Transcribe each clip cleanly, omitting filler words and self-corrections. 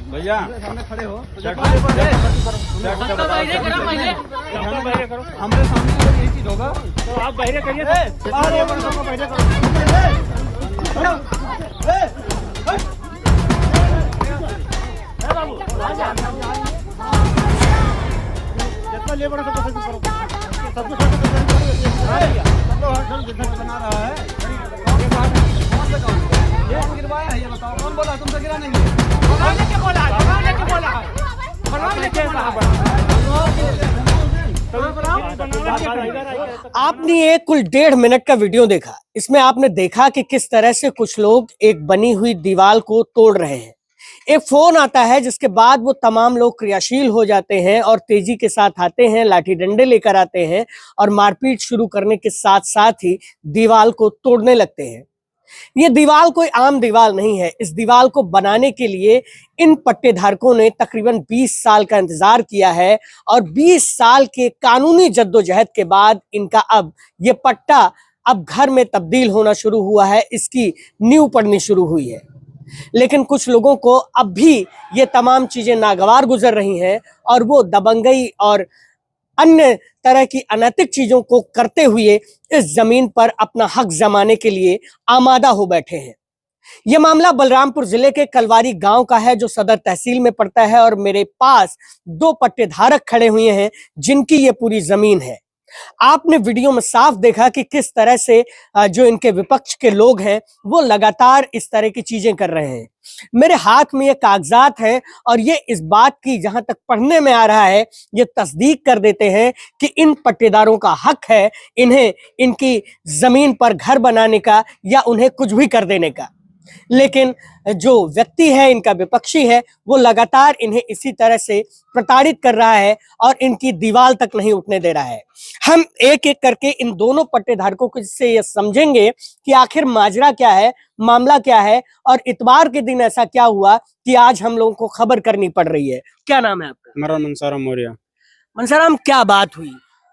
भैया सामने खड़े हो तो हमरे सामने यही चीज होगा तो आप बाहर करिए। जितना लेबर सबको करो, सबको बना रहा है। ये गिरवाया है, ये बताओ कौन बोला? तुमसे गिरा नहीं है। आपने ये कुल 1.5 मिनट का वीडियो देखा। इसमें आपने देखा कि किस तरह से कुछ लोग एक बनी हुई दीवार को तोड़ रहे हैं। एक फोन आता है जिसके बाद वो तमाम लोग क्रियाशील हो जाते हैं और तेजी के साथ आते हैं, लाठी डंडे लेकर आते हैं और मारपीट शुरू करने के साथ साथ ही दीवार को तोड़ने लगते हैं। ये दीवार कोई आम दीवार नहीं है। इस दीवार को बनाने के लिए इन पट्टेधारकों ने तकरीबन 20 साल का इंतजार किया है और 20 साल के कानूनी जद्दोजहद के बाद इनका अब ये पट्टा अब घर में तब्दील होना शुरू हुआ है, इसकी नींव पड़नी शुरू हुई है। लेकिन कुछ लोगों को अब भी ये तमाम चीजें नागवार गुजर रही हैं और वो दबंगई और अन्य तरह की अनैतिक चीजों को करते हुए इस जमीन पर अपना हक जमाने के लिए आमादा हो बैठे हैं। यह मामला बलरामपुर जिले के कलवारी गांव का है जो सदर तहसील में पड़ता है और मेरे पास 2 पट्टेधारक खड़े हुए हैं जिनकी ये पूरी जमीन है। आपने वीडियो में साफ देखा कि किस तरह से जो इनके विपक्ष के लोग हैं वो लगातार इस तरह की चीजें कर रहे हैं। मेरे हाथ में ये कागजात हैं और ये इस बात की जहां तक पढ़ने में आ रहा है ये तस्दीक कर देते हैं कि इन पट्टेदारों का हक है इन्हें इनकी जमीन पर घर बनाने का या उन्हें कुछ भी कर देने का। लेकिन जो व्यक्ति है इनका विपक्षी है वो लगातार इन्हें इसी तरह से प्रताड़ित कर रहा है और इनकी दीवार तक नहीं उठने दे रहा है। हम एक एक करके इन दोनों पट्टेधारकों को से ये समझेंगे कि आखिर माजरा क्या है, मामला क्या है और इतवार के दिन ऐसा क्या हुआ कि आज हम लोगों को खबर करनी पड़ रही है। क्या नाम है आपका? मेरा मनसाराम मौर्य। मनसाराम, क्या बात हुई?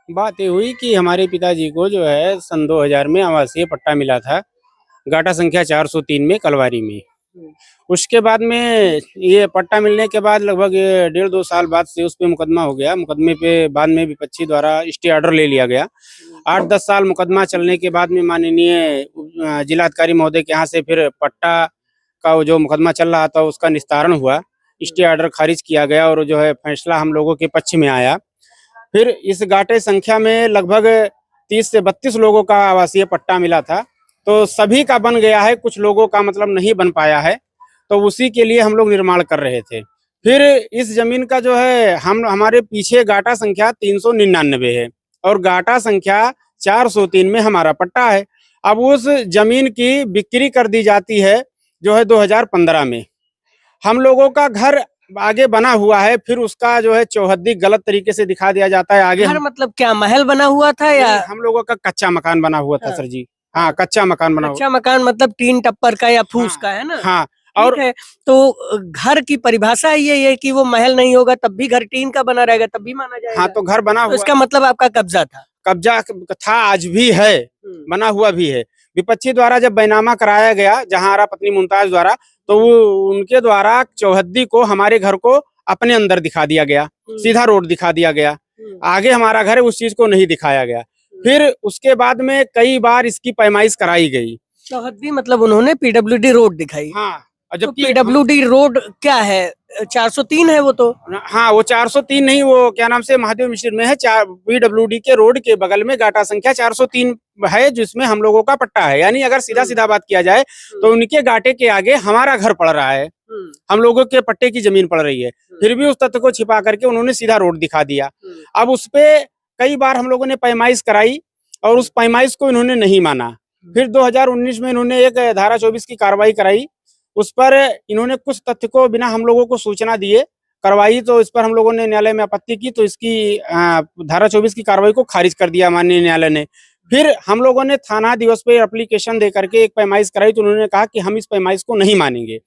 बात ये हुई कि हमारे पिताजी को जो है सन 2000 में आवासीय पट्टा मिला था, गाटा संख्या 403 में कलवारी में। उसके बाद में ये पट्टा मिलने के बाद लगभग 1.5-2 साल बाद से उस पे मुकदमा हो गया। मुकदमे पे बाद में विपक्षी द्वारा स्टे ऑर्डर ले लिया गया। 8-10 साल मुकदमा चलने के बाद में माननीय जिलाधिकारी महोदय के यहाँ से फिर पट्टा का जो मुकदमा चल रहा था उसका निस्तारण हुआ, स्टे ऑर्डर खारिज किया गया और जो है फैसला हम लोगों के पक्ष में आया। फिर इस गाटे संख्या में लगभग 30 से 32 लोगों का आवासीय पट्टा मिला था, तो सभी का बन गया है, कुछ लोगों का मतलब नहीं बन पाया है, तो उसी के लिए हम लोग निर्माण कर रहे थे। फिर इस जमीन का जो है हमारे पीछे गाटा संख्या 399 है और गाटा संख्या 403 में हमारा पट्टा है। अब उस जमीन की बिक्री कर दी जाती है जो है 2015 में। हम लोगों का घर आगे बना हुआ है, फिर उसका जो है चौहद्दी गलत तरीके से दिखा दिया जाता है आगे। घर मतलब क्या महल बना हुआ था या? हम लोगों का कच्चा मकान बना हुआ था सर जी। हाँ, कच्चा मकान बना हुआ। कच्चा मकान मतलब टीन टप्पर का या फूस का, है ना? हाँ। और है, तो घर की परिभाषा ये है कि वो महल नहीं होगा तब भी घर टीन का बना रहेगा तब भी माना जाएगा। हाँ, तो घर बना हुआ। इसका मतलब आपका कब्जा था? कब्जा था, आज भी है, बना हुआ भी है। विपक्षी द्वारा जब बैनामा कराया गया जहां पत्नी मुमताज द्वारा, तो वो उनके द्वारा चौहद्दी को हमारे घर को अपने अंदर दिखा दिया गया, सीधा रोड दिखा दिया गया, आगे हमारा घर है उस चीज को नहीं दिखाया गया। फिर उसके बाद में कई बार इसकी पैमाइश कराई गई। चौहद्दी मतलब उन्होंने पीडब्ल्यूडी रोड दिखाई। हाँ, तो पीडब्ल्यूडी रोड क्या है? 403 है वो तो। हाँ, वो 403 नहीं, वो क्या नाम से महादेव मिश्र में है। पीडब्ल्यूडी के रोड के बगल में गाटा संख्या 403 है जिसमें हम लोगों का पट्टा है। यानी अगर सीधा सीधा बात किया जाए तो उनके गाटे के आगे हमारा घर पड़ रहा है, हम लोगों के पट्टे की जमीन पड़ रही है। फिर भी उस तथ्य को छिपा करके उन्होंने सीधा रोड दिखा दिया। अब उस पे कई बार हम लोगों ने पैमाइश कराई और उस पैमाइश को इन्होंने नहीं माना। फिर 2019 में इन्होंने एक धारा 24 की कार्रवाई कराई, उस पर इन्होंने कुछ तथ्य को बिना हम लोगों को सूचना दिए करवाई, तो इस पर हम लोगों ने न्यायालय में आपत्ति की, तो इसकी धारा 24 की कार्रवाई को खारिज कर दिया माननीय न्यायालय ने। फिर हम लोगों ने थाना दिवस पे एप्लीकेशन दे करके एक पैमाइश कराई, तो उन्होंने कहा कि हम इस पैमाइश को नहीं मानेंगे।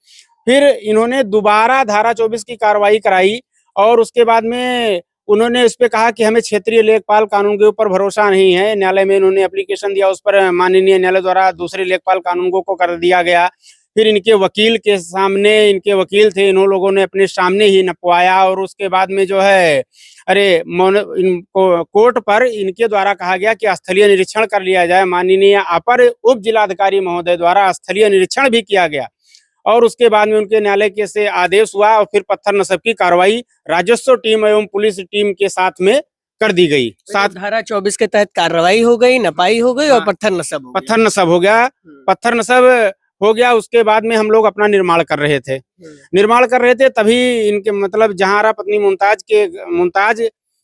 फिर इन्होंने दोबारा धारा 24 की कार्रवाई कराई और उसके बाद में उन्होंने इस पे कहा कि हमें क्षेत्रीय लेखपाल कानून के ऊपर भरोसा नहीं है। न्यायालय में उन्होंने एप्लीकेशन दिया, उस पर माननीय न्यायालय द्वारा दूसरे लेखपाल कानून को कर दिया गया। फिर इनके वकील के सामने, इनके वकील थे, इन लोगों ने अपने सामने ही नपवाया। और उसके बाद में जो है इनको कोर्ट पर इनके द्वारा कहा गया कि स्थलीय निरीक्षण कर लिया जाए। माननीय अपर उप जिलाधिकारी महोदय द्वारा स्थलीय निरीक्षण भी किया गया और उसके बाद में उनके न्यायालय के से आदेश हुआ और फिर पत्थर नस्ब की कार्रवाई राजस्व टीम एवं पुलिस टीम के साथ में कर दी गई। साथ धारा 24 के तहत कार्रवाई हो गई, नपाई हो गई और पत्थर नस्ब हो गया। पत्थर नस्ब हो गया, पत्थर नस्ब हो गया। उसके बाद में हम लोग अपना निर्माण कर रहे थे तभी इनके मतलब जहारा पत्नी मुमताज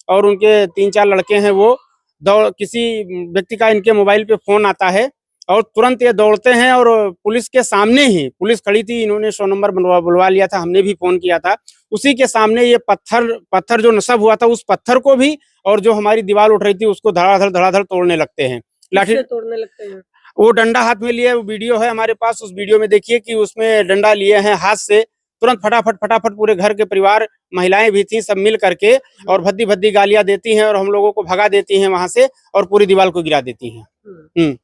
और उनके 3-4 लड़के हैं, वो किसी व्यक्ति का इनके मोबाइल पे फोन आता है और तुरंत ये दौड़ते हैं और पुलिस के सामने ही, पुलिस खड़ी थी, इन्होंने 100 नंबर बुलवा लिया था, हमने भी फोन किया था, उसी के सामने ये पत्थर जो नस्ब हुआ था उस पत्थर को भी और जो हमारी दीवार उठ रही थी उसको धड़ाधड़ तोड़ने लगते हैं, लाठी तोड़ने लगते हैं। वो डंडा हाथ में लिए, वो वीडियो है हमारे पास, उस वीडियो में देखिए कि उसमें डंडा लिए हैं हाथ से, तुरंत फटाफट पूरे घर के परिवार, महिलाएं भी थी, सब मिल करके और भद्दी गालियां देती हैं और हम लोगों को भगा देती हैं वहां से और पूरी दीवार को गिरा देती हैं।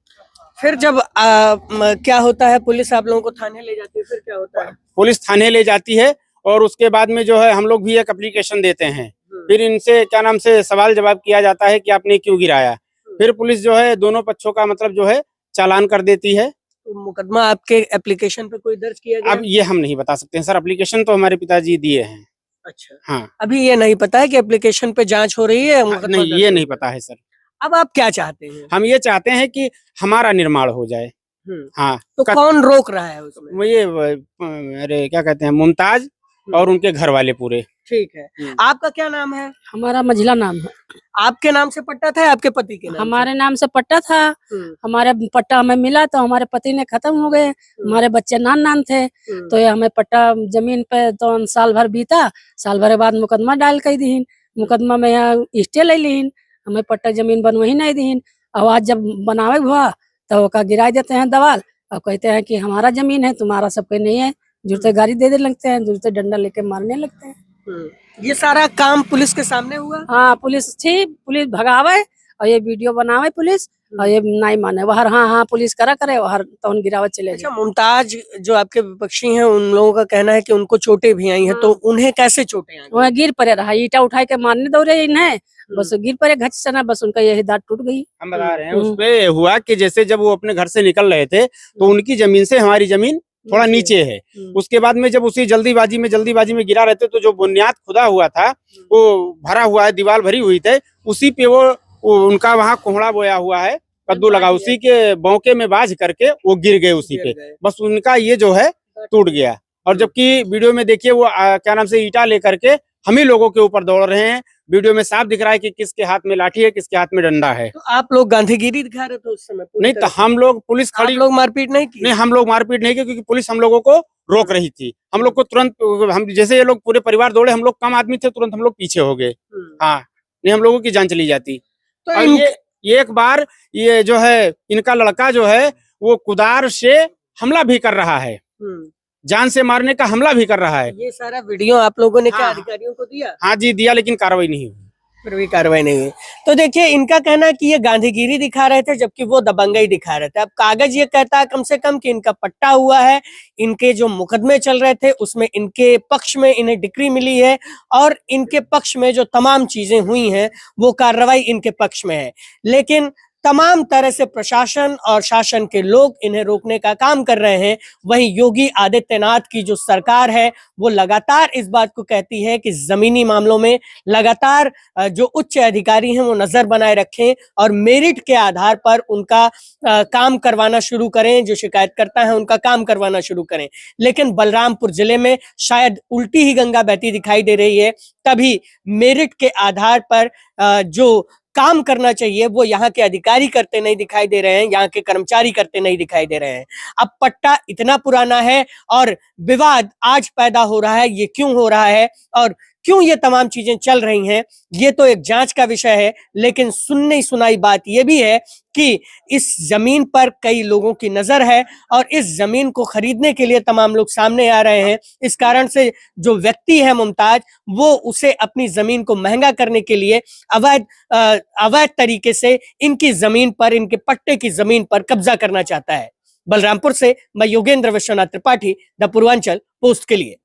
फिर जब क्या होता है, पुलिस आप लोगों को थाने ले जाती है, फिर क्या होता है? पुलिस थाने ले जाती है और उसके बाद में जो है हम लोग भी एक एप्लीकेशन देते हैं, फिर इनसे क्या नाम से सवाल जवाब किया जाता है कि आपने क्यों गिराया। फिर पुलिस जो है दोनों पक्षों का मतलब जो है चालान कर देती है। तो मुकदमा आपके एप्लीकेशन पे कोई दर्ज किया गया? अब ये हम नहीं बता सकते हैं सर, एप्लीकेशन तो हमारे पिताजी दिए हैं। अच्छा, हाँ, अभी ये नहीं पता है कि एप्लीकेशन पे जांच हो रही है? नहीं, ये नहीं पता है सर। अब आप क्या चाहते हैं? हम ये चाहते हैं कि हमारा निर्माण हो जाए। हाँ, तो कौन रोक रहा है उसमें? ये अरे क्या कहते हैं, मुमताज और उनके घर वाले पूरे। ठीक है, आपका क्या नाम है? हमारा मझिला नाम है। आपके नाम से पट्टा था, आपके पति के नाम हमारे नाम से पट्टा था। हमारे पट्टा हमें मिला तो हमारे पति ने खत्म हो गए, हमारे बच्चे नान थे, तो ये हमें पट्टा जमीन पे तो साल भर बीता, साल भर बाद मुकदमा डाल कर दीन, मुकदमा में यहाँ स्टे ले लीन, हमें पट्टा जमीन बनवही नहीं दीन। और आज जब बनावे हुआ तो का गिरा देते हैं दवाल और कहते हैं कि हमारा जमीन है, तुम्हारा सबके नहीं है, जुड़ते गाड़ी दे लगते हैं, जुड़ते डंडा लेके मारने लगते हैं। ये सारा काम पुलिस के सामने हुआ? हाँ, पुलिस थी, पुलिस भगावे और ये वीडियो बनावे पुलिस और ये नहीं माने, वहर हाँ पुलिस करे वहर तो गिरावत चले। अच्छा, मुमताज जो आपके विपक्षी हैं उन लोगों का कहना है कि उनको चोटें भी आई हैं, तो उन्हें कैसे चोटें आई? वह गिर पड़े रहा, ईटा उठा के मारने दौड़े इन्हें, बस गिर पड़े घच से ना, बस उनका यही दांत टूट गई। हम बता रहे हैं उसपे हुआ कि जैसे जब वो अपने घर से निकल रहे थे तो उनकी जमीन से हमारी जमीन थोड़ा नीचे है। उसके बाद में जब उसी जल्दीबाजी में गिरा रहते तो जो बुनियाद खुदा हुआ था वो भरा हुआ है, दीवार भरी हुई थी, उसी पे वो उनका वहाँ कोहड़ा बोया हुआ है, कद्दू लगा, उसी के बौके में बाज करके वो गिर गए उसी पे, बस उनका ये जो है टूट गया। और जबकि वीडियो में देखिए वो क्या नाम से ईटा लेकर के हम ही लोगों के ऊपर दौड़ रहे हैं। वीडियो में साफ दिख रहा है कि किसके हाथ में लाठी है, किसके हाथ में डंडा है। तो आप लोग गांधीगिरी दिखा रहे थे उस समय? नहीं, तो हम लोग पुलिस खड़ी, लोग मारपीट नहीं की? नहीं, हम लोग मारपीट नहीं की क्योंकि पुलिस हम लोगों को रोक रही थी। हम लोग को तुरंत, हम जैसे ये लोग पूरे परिवार दौड़े, हम लोग कम आदमी थे, तुरंत हम लोग पीछे हो गए। हाँ, नहीं हम लोगों की जान चली जाती। तो ये एक बार ये जो है इनका लड़का जो है वो कुदार से हमला भी कर रहा है, जान से मारने का हमला भी कर रहा है। ये सारा वीडियो आप लोगों ने क्या हाँ, अधिकारियों को दिया? हाँ जी दिया, लेकिन कार्रवाई नहीं हुई, फिर भी कार्रवाई नहीं हुई। तो देखिए, इनका कहना है कि ये गांधीगिरी दिखा रहे थे जबकि वो दबंगई दिखा रहे थे। अब कागज ये कहता है कम से कम कि इनका पट्टा हुआ है, इनके जो मुकदमे चल रहे थे उसमें इनके पक्ष में इन्हें डिक्री मिली है और इनके पक्ष में जो तमाम चीजें हुई हैं वो कार्रवाई इनके पक्ष में है। लेकिन तमाम तरह से प्रशासन और शासन के लोग इन्हें रोकने का काम कर रहे हैं। वहीं योगी आदित्यनाथ की जो सरकार है वो लगातार इस बात को कहती है कि जमीनी मामलों में लगातार जो उच्च अधिकारी हैं वो नजर बनाए रखें और मेरिट के आधार पर उनका काम करवाना शुरू करें, जो शिकायतकर्ता है उनका काम करवाना शुरू करें। लेकिन बलरामपुर जिले में शायद उल्टी ही गंगा बहती दिखाई दे रही है। तभी मेरिट के आधार पर जो काम करना चाहिए वो यहाँ के अधिकारी करते नहीं दिखाई दे रहे हैं, यहाँ के कर्मचारी करते नहीं दिखाई दे रहे हैं। अब पट्टा इतना पुराना है और विवाद आज पैदा हो रहा है, ये क्यों हो रहा है और क्यों ये तमाम चीजें चल रही हैं, ये तो एक जांच का विषय है। लेकिन सुननी सुनाई बात ये भी है कि इस जमीन पर कई लोगों की नजर है और इस जमीन को खरीदने के लिए तमाम लोग सामने आ रहे हैं। इस कारण से जो व्यक्ति है मुमताज, वो उसे अपनी जमीन को महंगा करने के लिए अवैध तरीके से इनकी जमीन पर, इनके पट्टे की जमीन पर कब्जा करना चाहता है। बलरामपुर से मैं योगेंद्र विश्वनाथ त्रिपाठी, द पूर्वांचल पोस्ट के लिए।